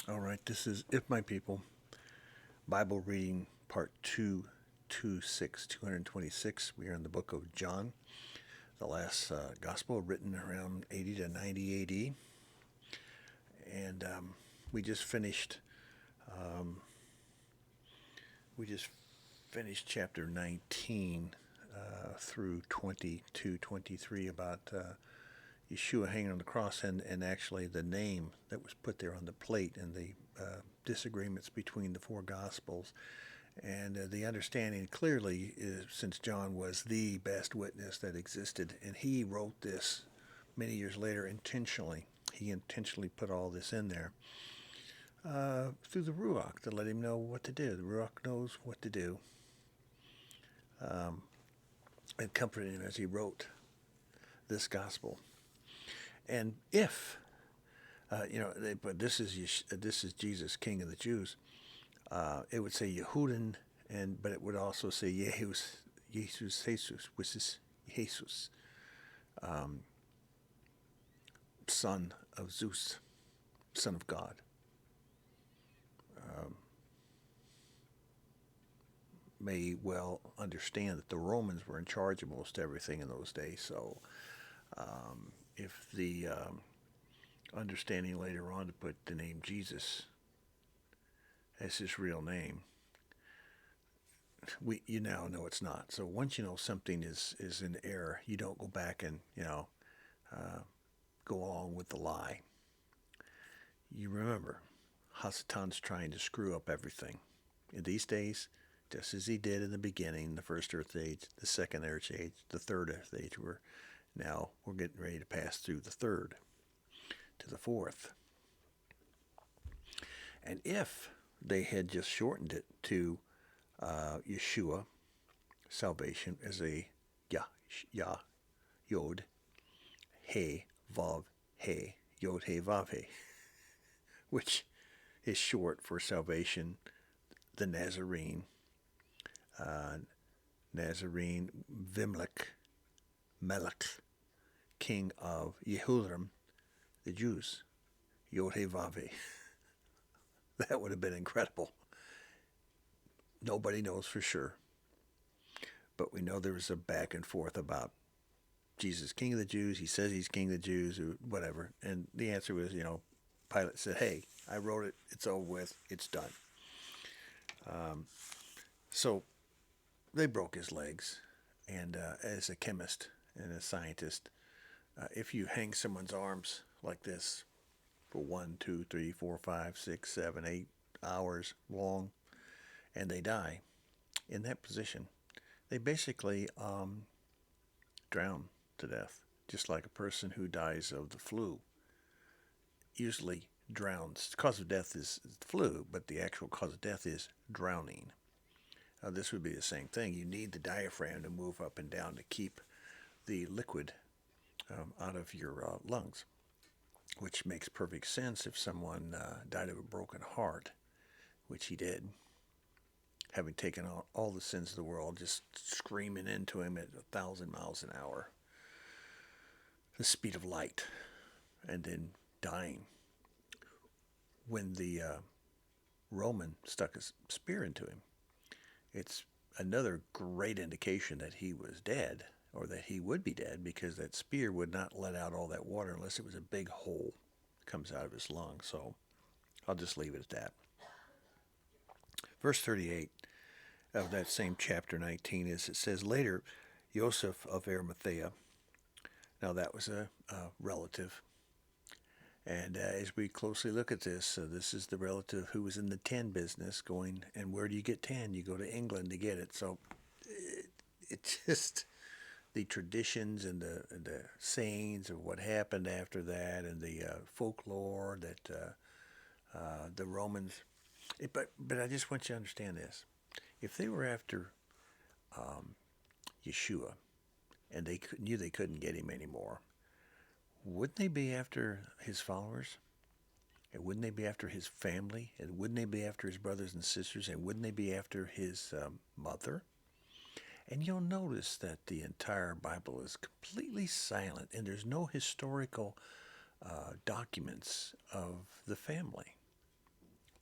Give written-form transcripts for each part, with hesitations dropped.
All right, this is If My People, Bible reading part 226. We are in the book of John, the last gospel written around 80 to 90 AD. And we just finished um, we just finished chapter 19 through 22, 23 about Yeshua hanging on the cross and actually the name that was put there on the plate and the disagreements between the four gospels. And the understanding clearly is, since John was the best witness that existed, and he wrote this many years later intentionally. He intentionally put all this in there through the Ruach to let him know what to do. The Ruach knows what to do, um, and comforted him as he wrote this gospel. And if but this is Jesus, King of the Jews. It would say Yehudin, but it would also say Jesus, which is Jesus, um, son of Zeus, son of God. Um, may well understand that the Romans were in charge of most everything in those days. So if the understanding later on to put the name Jesus as his real name, you now know it's not. So once you know something is in error, you don't go back and uh, go along with the lie. You remember, Hasatan's trying to screw up everything. In these days, just as he did in the beginning, the first Earth Age, the second Earth Age, the third Earth Age, we're getting ready to pass through the third to the fourth. And if they had just shortened it to Yeshua, salvation, as a Yah, Yod, He, Vav, He, Yod, He, Vav, He, which is short for salvation, the Nazarene, uh, Nazarene Vimlech, Melech, king of Yehudim, the Jews, Yod, He, Vav, He. That would have been incredible. Nobody knows for sure, but we know there was a back and forth about Jesus, King of the Jews. He says he's King of the Jews, or whatever. And the answer was, Pilate said, "Hey, I wrote it. It's over with. It's done." Um, so they broke his legs. And as a chemist and a scientist, if you hang someone's arms like this for 1, 2, 3, 4, 5, 6, 7, 8 hours long, and they die in that position, they basically drown to death, just like a person who dies of the flu usually drowns. The cause of death is the flu, but the actual cause of death is drowning. This would be the same thing. You need the diaphragm to move up and down to keep the liquid out of your lungs, which makes perfect sense if someone died of a broken heart, which he did, having taken on all the sins of the world, just screaming into him at 1,000 miles an hour, the speed of light, and then dying. When the Roman stuck a spear into him, it's another great indication that he was dead, or that he would be dead, because that spear would not let out all that water unless it was a big hole that comes out of his lung. So I'll just leave it at that. Verse 38 of that same chapter 19 is, it says, later Joseph of Arimathea. Now that was a relative. And as we closely look at this, this is the relative who was in the tin business going, and where do you get tin? You go to England to get it. So it just, the traditions and the sayings of what happened after that, and the folklore that the Romans. But I just want you to understand this: if they were after um, Yeshua and knew they couldn't get him anymore, wouldn't they be after his followers? And wouldn't they be after his family? And wouldn't they be after his brothers and sisters? And wouldn't they be after his mother? And you'll notice that the entire Bible is completely silent, and there's no historical documents of the family.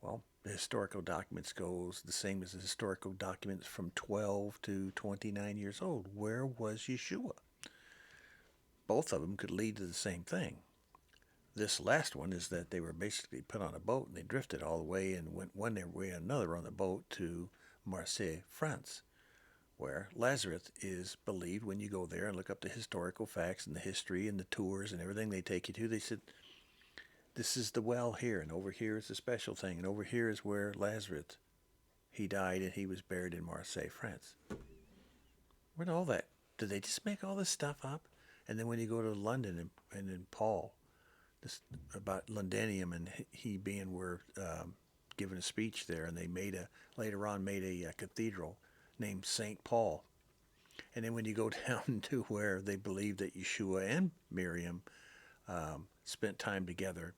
Well, the historical documents goes the same as the historical documents from 12 to 29 years old. Where was Yeshua? Both of them could lead to the same thing. This last one is that they were basically put on a boat and they drifted all the way and went one way or another on the boat to Marseille, France, where Lazarus is believed. When you go there and look up the historical facts and the history and the tours and everything they take you to, they said, this is the well here, and over here is a special thing, and over here is where Lazarus, he died and he was buried in Marseille, France. Where'd all that? Did they just make all this stuff up? And then when you go to London and then Paul, this about Londinium and he being where giving a speech there, and they later on made a cathedral named Saint Paul. And then when you go down to where they believe that Yeshua and Miriam spent time together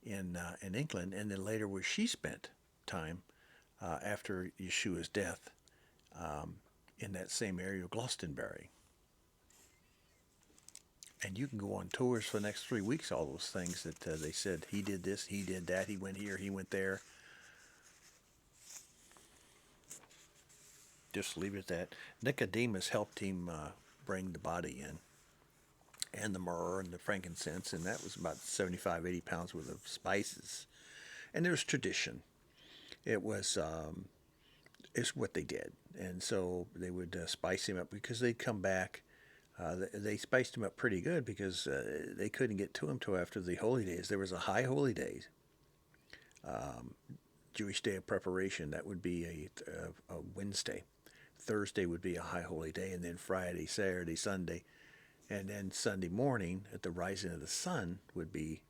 in England, and then later where she spent time after Yeshua's death in that same area of Glastonbury. And you can go on tours for the next 3 weeks, all those things that they said, he did this, he did that, he went here, he went there. Just leave it at that. Nicodemus helped him bring the body in, and the myrrh and the frankincense, and that was about 75, 80 pounds worth of spices. And there was tradition. It was it's what they did. And so they would spice him up because they'd come back. They spiced him up pretty good because they couldn't get to him till after the holy days. There was a high holy days, Jewish day of preparation. That would be a Wednesday. Thursday would be a high holy day, and then Friday, Saturday, Sunday, and then Sunday morning at the rising of the sun would be,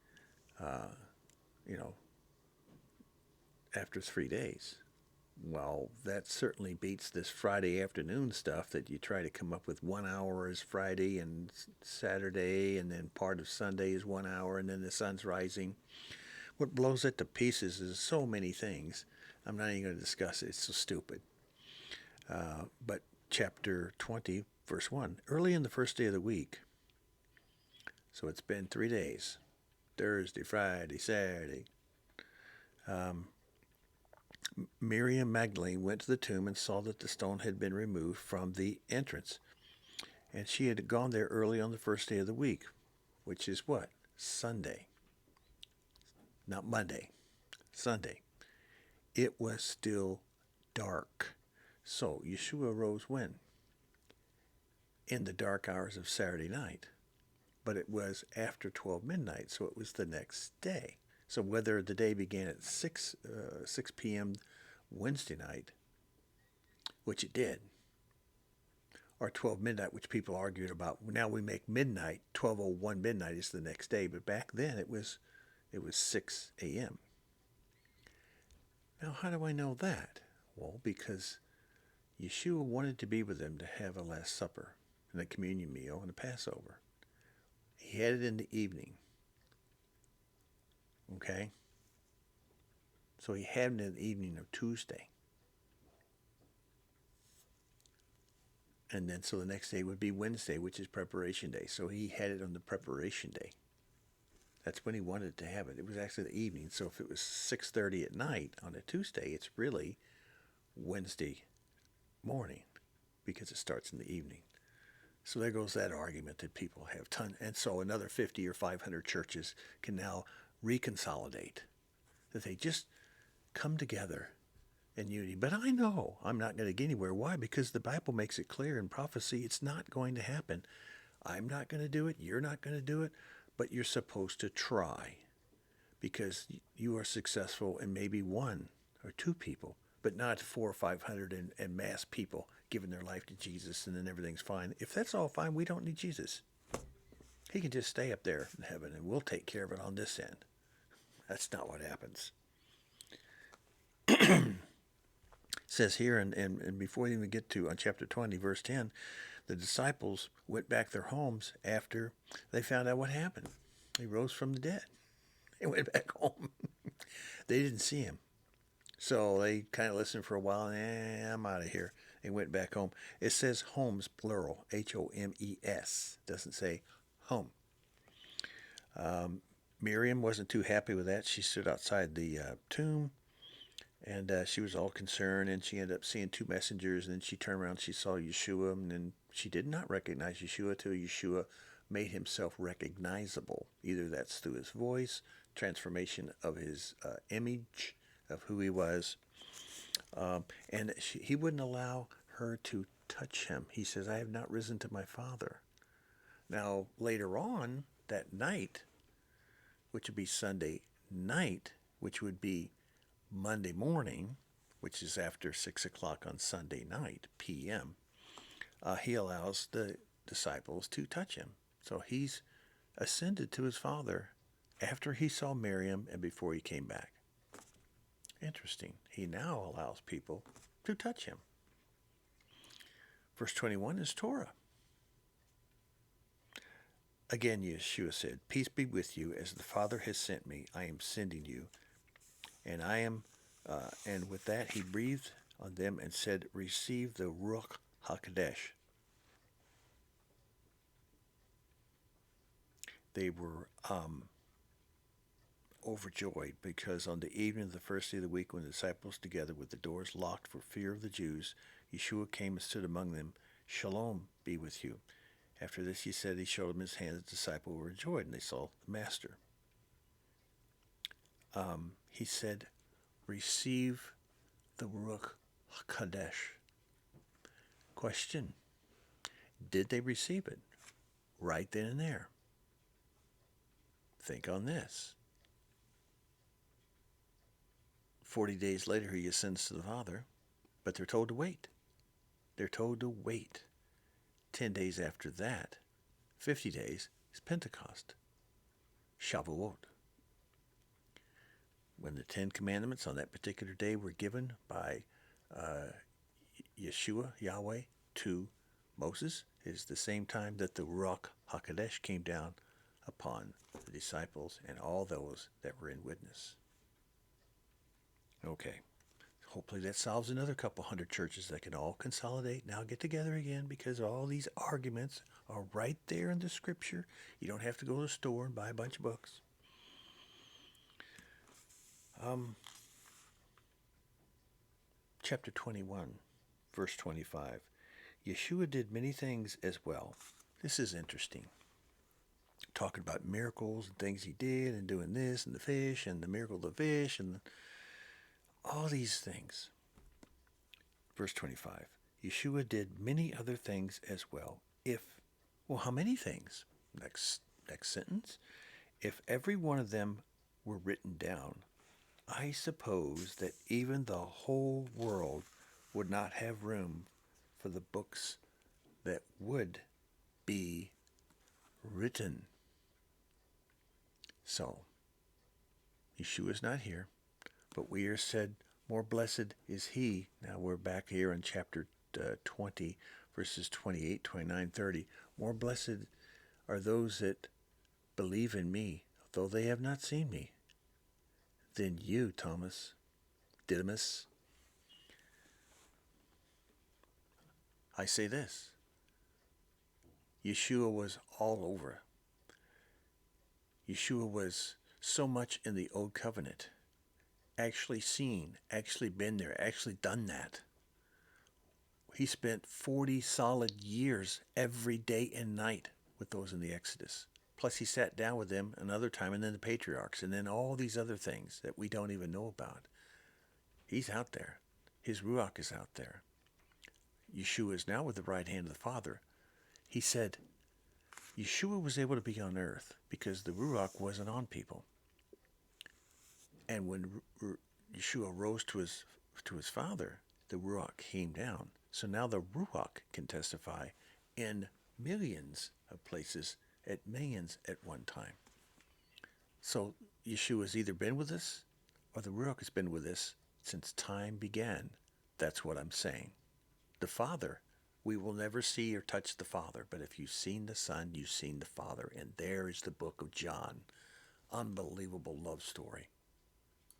after 3 days. Well, that certainly beats this Friday afternoon stuff that you try to come up with. 1 hour is Friday and Saturday, and then part of Sunday is 1 hour, and then the sun's rising. What blows it to pieces is so many things. I'm not even going to discuss it. It's so stupid. But chapter 20, verse 1, early in the first day of the week. So it's been 3 days. Thursday, Friday, Saturday. Miriam Magdalene went to the tomb and saw that the stone had been removed from the entrance. And she had gone there early on the first day of the week, which is what? Sunday. Not Monday. Sunday. It was still dark. So Yeshua rose when? In the dark hours of Saturday night. But it was after 12 midnight, so it was the next day. So whether the day began at 6 p.m. Wednesday night, which it did, or 12 midnight, which people argued about. Now we make midnight, 12:01 midnight is the next day, but back then it was 6 a.m. Now how do I know that? Well, because Yeshua wanted to be with them to have a Last Supper and a communion meal and a Passover. He had it in the evening. Okay? So he had it in the evening of Tuesday. And then so the next day would be Wednesday, which is preparation day. So he had it on the preparation day. That's when he wanted to have it. It was actually the evening. So if it was 6:30 at night on a Tuesday, it's really Wednesday morning because it starts in the evening. So there goes that argument that people have and so another 50 or 500 churches can now reconsolidate, that they just come together in unity. But I know I'm not going to get anywhere. Why? Because the Bible makes it clear in prophecy it's not going to happen. I'm not going to do it. You're not going to do it. But you're supposed to try, because you are successful in maybe 1 or 2 people, but not 400 or 500 and mass people giving their life to Jesus and then everything's fine. If that's all fine, we don't need Jesus. He can just stay up there in heaven and we'll take care of it on this end. That's not what happens. It says here, and before you even get to on chapter 20, verse 10, the disciples went back their homes after they found out what happened. He rose from the dead. They went back home. They didn't see him. So they kind of listened for a while. I'm out of here. They went back home. It says homes, plural, Homes. It doesn't say home. Miriam wasn't too happy with that. She stood outside the tomb And she was all concerned, and she ended up seeing two messengers, and then she turned around, she saw Yeshua, and then she did not recognize Yeshua till Yeshua made himself recognizable. Either that's through his voice, transformation of his image of who he was, and he wouldn't allow her to touch him. He says, I have not risen to my Father. Now, later on that night, which would be Sunday night, which would be Monday morning, which is after 6 o'clock on Sunday night, p.m., he allows the disciples to touch him. So he's ascended to his Father after he saw Miriam and before he came back. Interesting. He now allows people to touch him. Verse 21 is Torah. Again, Yeshua said, Peace be with you. As the Father has sent me, I am sending you. And with that he breathed on them and said, Receive the Ruach HaKodesh. They were overjoyed because on the evening of the first day of the week, when the disciples together with the doors locked for fear of the Jews, Yeshua came and stood among them. Shalom be with you. After this he said, he showed them his hands. The disciples were overjoyed, and they saw the Master. He said, Receive the Ruach HaKodesh. Question, did they receive it? Right then and there. Think on this. 40 days later, he ascends to the Father, but they're told to wait. They're told to wait. 10 days after that, 50 days, is Pentecost, Shavuot. When the 10 Commandments on that particular day were given by Yeshua, Yahweh, to Moses, is the same time that the Ruach HaKodesh came down upon the disciples and all those that were in witness. Okay. Hopefully that solves another couple hundred churches that can all consolidate, now get together again, because all these arguments are right there in the scripture. You don't have to go to the store and buy a bunch of books. Chapter 21, verse 25. Yeshua did many things as well. This is interesting. Talking about miracles and things he did, and doing this, and the fish, and the miracle of the fish, and all these things. Verse 25. Yeshua did many other things as well. How many things? Next sentence. If every one of them were written down, I suppose that even the whole world would not have room for the books that would be written. So, Yeshua is not here, but we are said, more blessed is he. Now we're back here in chapter 20, verses 28, 29, 30. More blessed are those that believe in me, though they have not seen me, than you, Thomas, Didymus. I say this. Yeshua was all over. Yeshua was so much in the Old Covenant. Actually seen, actually been there, actually done that. He spent 40 solid years every day and night with those in the Exodus. Plus he sat down with them another time, and then the patriarchs, and then all these other things that we don't even know about. He's out there. His Ruach is out there. Yeshua is now with the right hand of the Father. He said Yeshua was able to be on earth because the Ruach wasn't on people. And when Yeshua rose to his Father, the Ruach came down. So now the Ruach can testify in millions of places at millions at one time. So Yeshua has either been with us or the Ruach has been with us since time began. That's what I'm saying. The Father, we will never see or touch the Father, but if you've seen the Son, you've seen the Father. And there is the book of John. Unbelievable love story.